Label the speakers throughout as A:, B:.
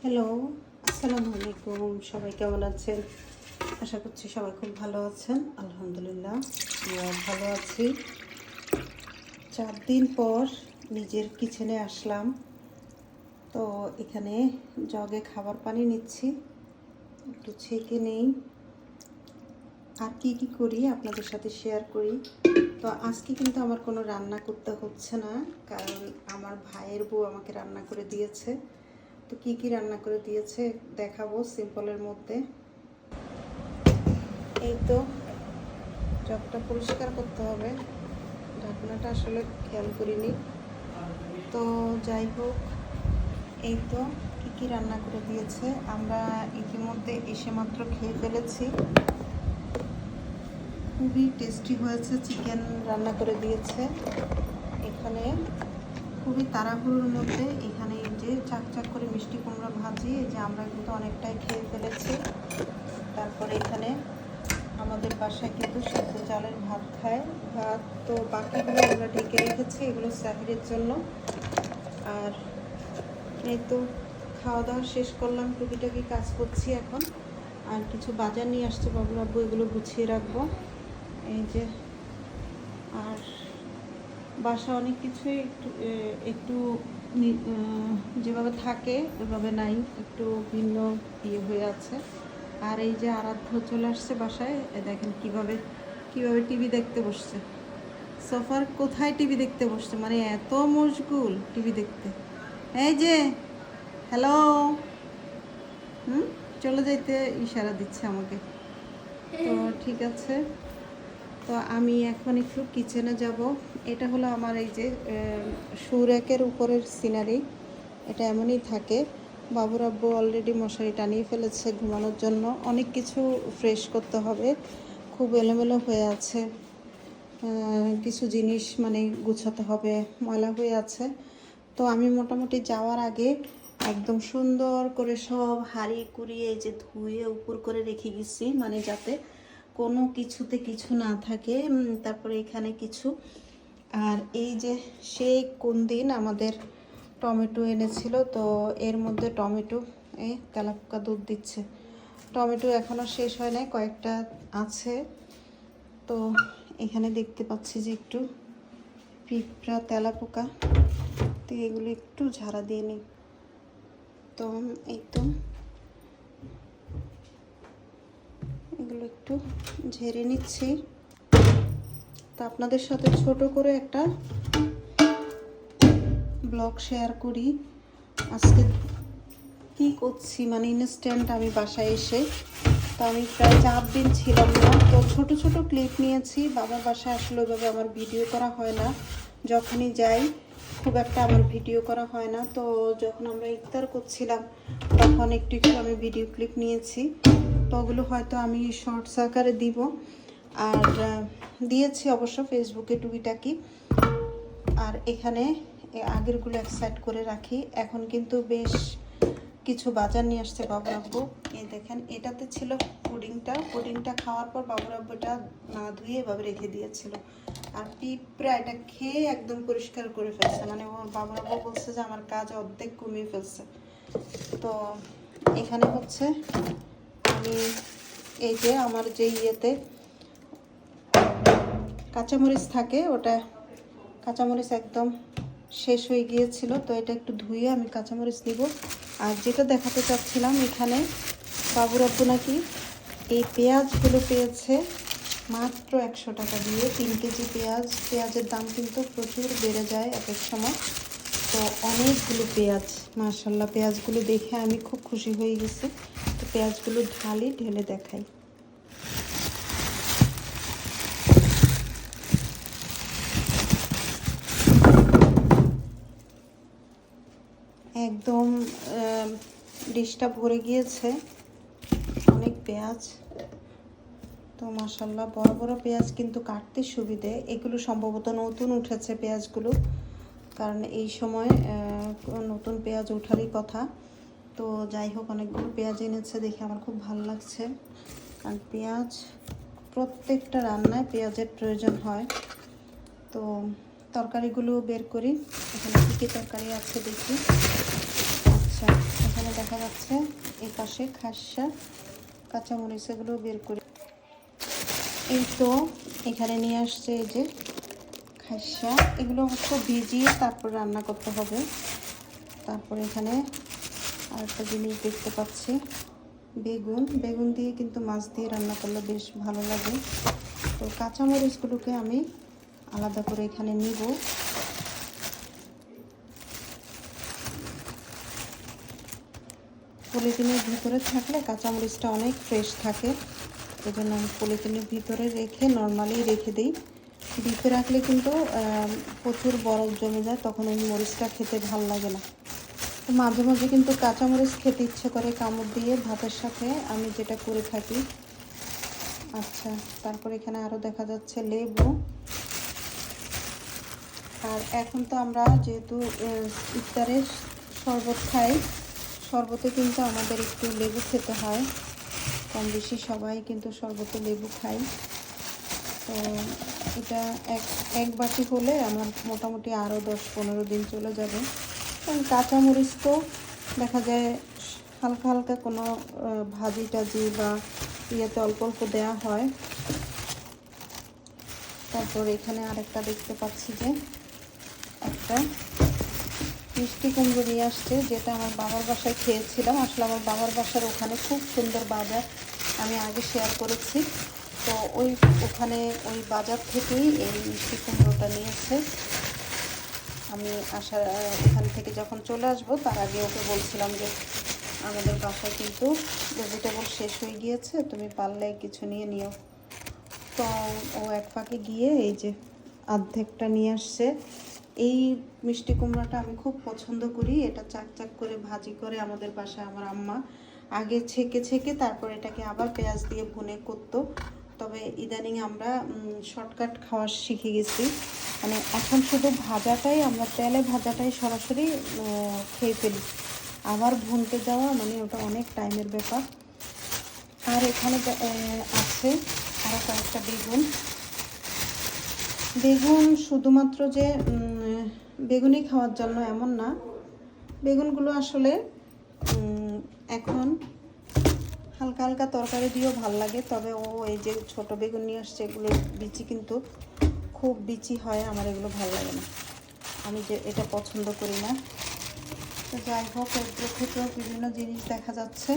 A: Hello, আসসালামু আলাইকুম। সবাই কেমন আছেন? আশা করছি সবাই খুব ভালো আছেন। আলহামদুলিল্লাহ আমরা ভালো আছি। 4 দিন পর নিজের কিচেনে আসলাম। তো এখানে জগে খাবার পানি নিচ্ছি, একটু ছেঁকে নেই, আর কি কি করি আপনাদের সাথে শেয়ার করি। তো আজকে কিন্তু আমার কোনো রান্না করতে হচ্ছে না, কারণ আমার ভাইয়ের বউ আমাকে রান্না করে দিয়েছে। তো কি কি রান্না করে দিয়েছে দেখাবো সিম্পলের মধ্যে। এই তো জগটা পরিষ্কার করতে হবে, ঢাকনাটা আসলে খেয়াল করিনি। তো যাই হোক, এই তো কি কি রান্না করে দিয়েছে। আমরা ইতিমধ্যে এসে মাত্র খেয়ে ফেলেছি। খুবই টেস্টি হয়েছে, চিকেন রান্না করে দিয়েছে। এখানে খুবই তাড়াহুড়োর মধ্যে এখানে এই যে চাক করে মিষ্টি কুমড়া ভাজি, এই যে আমরা কিন্তু অনেকটাই খেয়ে ফেলেছি। তারপরে এখানে আমাদের বাসায় কিন্তু সেদ্ধ চালের ভাত খায়, ভাত তো বাকিগুলো আমরা ঢেকে রেখেছি, এগুলো স্যাফিরের জন্য। আর এই তো খাওয়া দাওয়া শেষ করলাম, টুকিটাকি কাজ করছি এখন। আর কিছু বাজার নিয়ে আসছে বাবুর আব্বু, এগুলো গুছিয়ে রাখবো। এই যে আর বাসা অনেক কিছুই একটু যেভাবে থাকে ওইভাবে নাই, একটু ভিন্ন হয়ে আছে। আর এই যে আরাধ্য চলে আসছে বাসায়, দেখেন কিভাবে টিভি দেখতে বসছে। সোফার কোথায় টিভি দেখতে বসছে, মানে এত মশগুল টিভি দেখতে। এই যে হ্যালো, চলে যাইতে ইশারা দিচ্ছে আমাকে। তো ঠিক আছে, তো আমি এখন একটু কিচেনে যাব। এটা হলো আমার এই যে সুরেকের উপরের সিনারি, এটা এমনই থাকে। বাবুর আব্বু অলরেডি মশারি টানিয়ে ফেলেছে ঘুমানোর জন্য। অনেক কিছু ফ্রেশ করতে হবে, খুব এলোমেলো হয়ে আছে, কিছু জিনিস মানে গুছাতে হবে, ময়লা হয়ে আছে। তো আমি মোটামুটি যাওয়ার আগে একদম সুন্দর করে সব হাঁড়ি কুড়িয়ে এই যে ধুয়ে উপর করে রেখে গেছি, মানে যাতে কোনো কিছুতে কিছু না থাকে। তারপরে এখানে কিছু, আর এই যে সেই কোন দিন আমাদের টমেটো এনেছিল, তো এর মধ্যে টমেটো এই তেলাপোকা দুধ দিচ্ছে। টমেটো এখনও শেষ হয় নাই, কয়েকটা আছে। তো এখানে দেখতে পাচ্ছি যে একটু পিঁপড়া তেলাপোকা, তো এগুলো একটু ঝাড়া দিয়ে নিই। তো এই তো এগুলো একটু ঝেড়ে নিচ্ছি। তো আপনাদের সাথে ছোট করে একটা ব্লগ শেয়ার করি আজকে কি করছি, মানে ইনস্ট্যান্ট আমি বাসায় এসে। তো আমি প্রায় 4 দিন ছিলাম না, তো ছোট ছোট ক্লিপ নিয়েছি। বাবার বাসায় আসলে ওইভাবে আমার ভিডিও করা হয় না, যখনই যাই খুব একটা আমার ভিডিও করা হয় না। তো যখন আমরা ইফতার করছিলাম তখন একটু আমি ভিডিও ক্লিপ নিয়েছি। তো ওগুলো হয়তো আমি শর্টস আকারে দিব, আর দিয়েছি অবশ্য ফেসবুকে টুকিটাকি। আর এখানে আগেরগুলো এক সাইড করে রাখি। এখন কিন্তু বেশ কিছু বাজার নিয়ে আসছে বাবুর আব্বু। এই দেখেন, এটাতে ছিল পুডিংটা খাওয়ার পর বাবুর আব্বুটা না ধুয়ে এভাবে রেখে দিয়েছিল। আর পিঁপড়া এটা খেয়ে একদম পরিষ্কার করে ফেলছে, মানে ওর বাবুর আব্বু বলছে যে আমার কাজ অর্ধেক কমিয়ে ফেলছে। তো এখানে হচ্ছে আমি এই যে আমার যে ইয়েতে কাঁচামরিচ থাকে, ওটা কাঁচামরিচ একদম শেষ হয়ে গিয়েছিল, তো এটা একটু ধুয়ে আমি কাঁচামরিচ দিব। আর যেটা দেখাতে চাচ্ছিলাম, এখানে বাবুর আব্বু নাকি এই পেঁয়াজগুলো পেয়েছে মাত্র 100 টাকা দিয়ে, 3 কেজি পেঁয়াজের দাম কিন্তু প্রচুর বেড়ে যায় এক এক সময়। তো অনেকগুলো পেঁয়াজ, মাশাল্লাহ, পেঁয়াজগুলো দেখে আমি খুব খুশি হয়ে গেছি। তো পেঁয়াজগুলো ঢেলে দেখাই। একদম ডিশটা ভরে গিয়েছে, অনেক পেঁয়াজ। তো মাশাল্লাহ বড় বড় পেঁয়াজ, কিন্তু কাটতে সুবিধে। এগুলো সম্ভবত নতুন উঠেছে পেঁয়াজগুলো, কারণ এই সময় নতুন পেঁয়াজ ওঠারই কথা। তো যাই হোক, অনেকগুলো পেঁয়াজ এনেছে, দেখে আমার খুব ভালো লাগছে। কারণ পেঁয়াজ প্রত্যেকটা রান্নায় পেঁয়াজের প্রয়োজন হয়। তো তরকারিগুলো বের করি, এখানে কী কী তরকারি আছে দেখি। আচ্ছা, এখানে দেখা দেখা যাচ্ছে এই পাশে খাসা কাঁচামরিচ এগুলো বের করে এই তো এখানে নিয়ে আসছে এই যে খাসা, এগুলো হচ্ছে ভিজিয়ে তারপর রান্না করতে হবে। তারপর এখানে আরেকটা জিনিস দেখতে পাচ্ছি, বেগুন দিয়ে কিন্তু মাছ দিয়ে রান্না করলে বেশ ভালো লাগে। তো কাঁচামরিচগুলোকে আমি আলাদা করে এখানে নিব। পলিথিনের ভিতরে থাকলে কাঁচামরিচটা অনেক ফ্রেশ থাকে, এই জন্য আমি পলিথিনের ভিতরে রেখে নর্মালি রেখে দিই। ডিপে রাখলে কিন্তু প্রচুর বরফ জমে যায়, তখন ওই মরিচটা খেতে ভালো লাগে না। তো মাঝে মাঝে কিন্তু কাঁচামরিচ খেতে ইচ্ছে করে কামড় দিয়ে ভাতের সাথে, আমি যেটা করে থাকি। আচ্ছা, তারপর এখানে আরও দেখা যাচ্ছে লেবু। আর এখন তো আমরা যেহেতু ইফতারের শরবত খাই, শরবতে কিন্তু আমাদের একটু লেবু খেতে হয়, কম বেশি সবাই কিন্তু শরবতে লেবু খাই। তো এটা এক বাটি হলে আমার মোটামুটি আরও 10-15 দিন চলে যাবে। কারণ কাঁচামরিচ তো দেখা যায় হালকা হালকা কোনো ভাজি টাজি বা ইয়েতে অল্প অল্প দেওয়া হয়। তারপর এখানে আরেকটা দেখতে পাচ্ছি যে একটা মিষ্টি কুমড়ো নিয়ে আসছে, যেটা আমার বাবার বাসায় খেয়েছিলাম। আসলে আমার বাবার বাসার ওখানে খুব সুন্দর বাজার, আমি আগে শেয়ার করেছি। তো ওখানে ওই বাজার থেকেই এই মিষ্টি কুমড়োটা নিয়েছে। আমি ওখান থেকে যখন চলে আসবো তার আগে ওকে বলছিলাম যে আমাদের বাসায় কিন্তু ভেজিটেবল শেষ হয়ে গিয়েছে, তুমি পারলে কিছু নিয়ে নিও। তো ও এক ফাঁকে গিয়ে এই যে অর্ধেকটা নিয়ে আসছে। এই মিষ্টি কুমড়াটা আমি খুব পছন্দ করি, এটা চাক চাক করে ভাজি করে আমাদের বাসায় আমার আম্মা আগে ছেঁকে তারপর এটাকে আবার পেঁয়াজ দিয়ে ভুনে করতো। তবে ইদানিং আমরা শর্টকাট খাওয়া শিখে গেছি, মানে এখন শুধু ভাজাটাই, আমরা তেলে ভাজাটাই সরাসরি খেয়ে ফেলি। আবার ভুনতে যাওয়া মানে ওটা অনেক টাইমের ব্যাপার। আর এখানে আছে আরও কয়েকটা বেগুন শুধুমাত্র যে বেগুনই খাওয়ার জন্য এমন না, বেগুনগুলো আসলে এখন হালকা হালকা তরকারি দিয়েও ভালো লাগে। তবে ও এই যে ছোট বেগুন নিয়ে আসছে, এগুলোর বিচি কিন্তু খুব বিচি হয়, আমার এগুলো ভালো লাগে না, আমি যে এটা পছন্দ করি না। তো যাই হোক, এগুলো থেকেও বিভিন্ন জিনিস দেখা যাচ্ছে,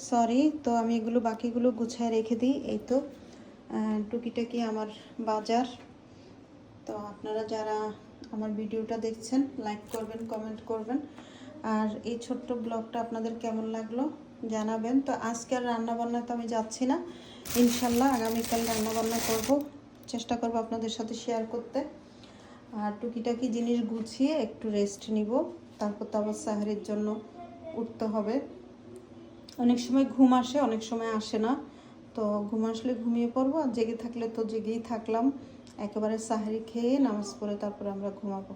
A: সরি। তো আমি এগুলো বাকিগুলো গুছিয়ে রেখে দিই। এই তো টুকিটাকি আমার বাজার। তো আপনারা যারা আমার ভিডিওটা দেখছেন লাইক করবেন, কমেন্ট করবেন, আর এই ছোট্ট ব্লগটা আপনাদের কেমন লাগলো জানাবেন। তো আজকে আর রান্নাবান্না তো আমি যাচ্ছি না, ইনশাল্লাহ আগামীকাল রান্নাবান্না করব, চেষ্টা করব আপনাদের সাথে শেয়ার করতে। আর টুকিটাকি জিনিস গুছিয়ে একটু রেস্ট নিব, তারপর তো আবার সাহারির জন্য উঠতে হবে। অনেক সময় ঘুম আসে, অনেক সময় আসে না। তো ঘুম আসলে ঘুমিয়ে পড়বো, আর জেগে থাকলে তো জেগেই থাকলাম। একেবারে সাহারি খেয়ে নামাজ পড়ে তারপরে আমরা ঘুমাবো।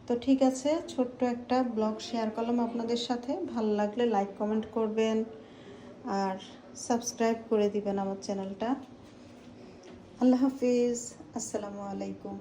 A: তো ঠিক আছে, ছোট্ট একটা ব্লগ শেয়ার করলাম আপনাদের সাথে। ভালো লাগলে লাইক কমেন্ট করবেন আর সাবস্ক্রাইব করে দিবেন আমার চ্যানেলটা। আল্লাহ হাফিজ, আসসালামু আলাইকুম।